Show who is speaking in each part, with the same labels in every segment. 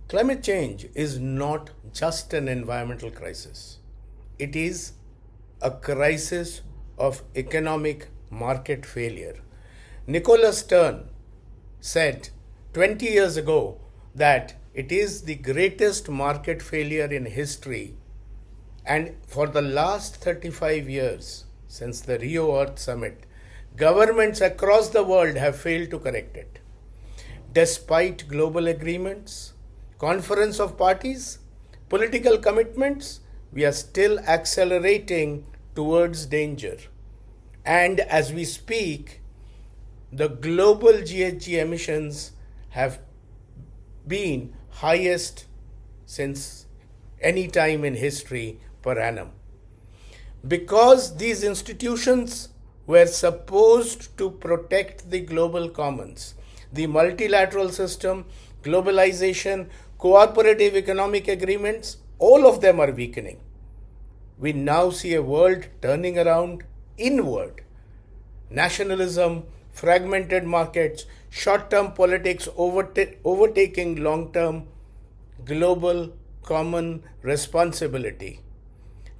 Speaker 1: Climate change is not just an environmental crisis. It is a crisis of economic market failure. Nicholas Stern said 20 years ago that it is the greatest market failure in history, and for the last 35 years, since the Rio Earth Summit, governments across the world have failed to correct it. Despite global agreements, conference of parties, political commitments, we are still accelerating towards danger. And as we speak, the global GHG emissions have been highest since any time in history per annum. Because these institutions were supposed to protect the global commons, the multilateral system, globalization, cooperative economic agreements, all of them are weakening. We now see a world turning around inward. Nationalism, fragmented markets, short-term politics overtaking long-term global common responsibility.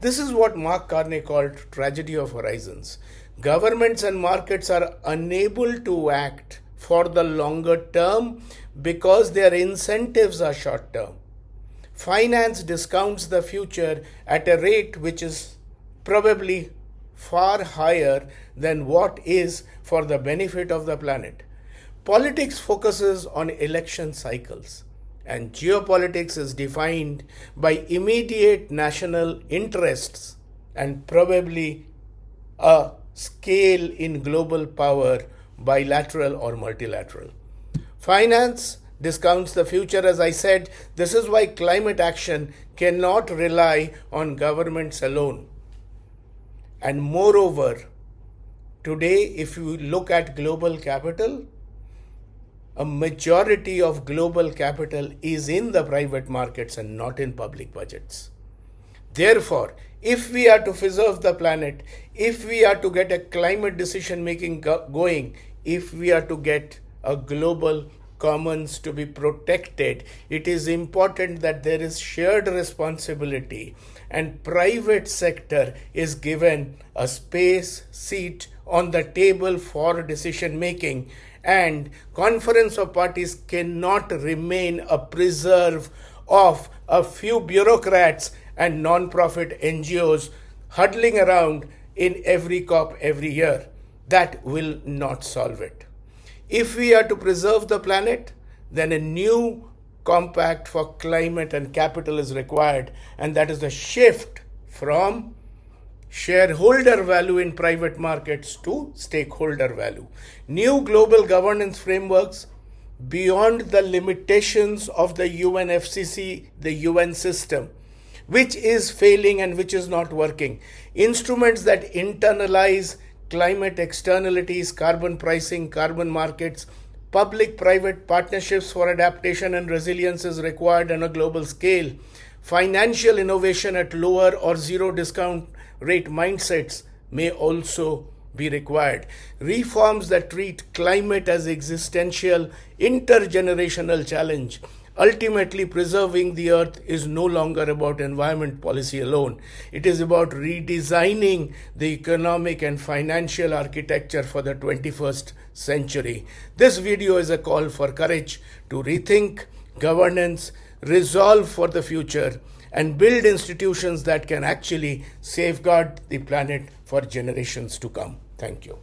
Speaker 1: This is what Mark Carney called tragedy of horizons. Governments and markets are unable to act for the longer term because their incentives are short term. Finance discounts the future at a rate which is probably far higher than what is for the benefit of the planet. Politics focuses on election cycles, and geopolitics is defined by immediate national interests and probably a scale in global power, bilateral or multilateral. Finance discounts the future, as I said. This is why climate action cannot rely on governments alone. And moreover, today, if you look at global capital, a majority of global capital is in the private markets and not in public budgets. Therefore, if we are to preserve the planet, if we are to get a climate decision making going, if we are to get a global commons to be protected, it is important that there is shared responsibility and private sector is given a space, seat on the table for decision making, and conference of parties cannot remain a preserve of a few bureaucrats and non-profit NGOs huddling around in every COP every year. That will not solve it. If we are to preserve the planet, then a new compact for climate and capital is required, and that is the shift from shareholder value in private markets to stakeholder value. New global governance frameworks beyond the limitations of the UNFCCC, the UN system, which is failing and which is not working. Instruments that internalize climate externalities, carbon pricing, carbon markets, public-private partnerships for adaptation and resilience is required on a global scale. Financial innovation at lower or zero discount rate mindsets may also be required. Reforms that treat climate as existential, intergenerational challenge. Ultimately, preserving the earth is no longer about environment policy alone. It is about redesigning the economic and financial architecture for the 21st century. This video is a call for courage to rethink governance, resolve for the future, and build institutions that can actually safeguard the planet for generations to come. Thank you.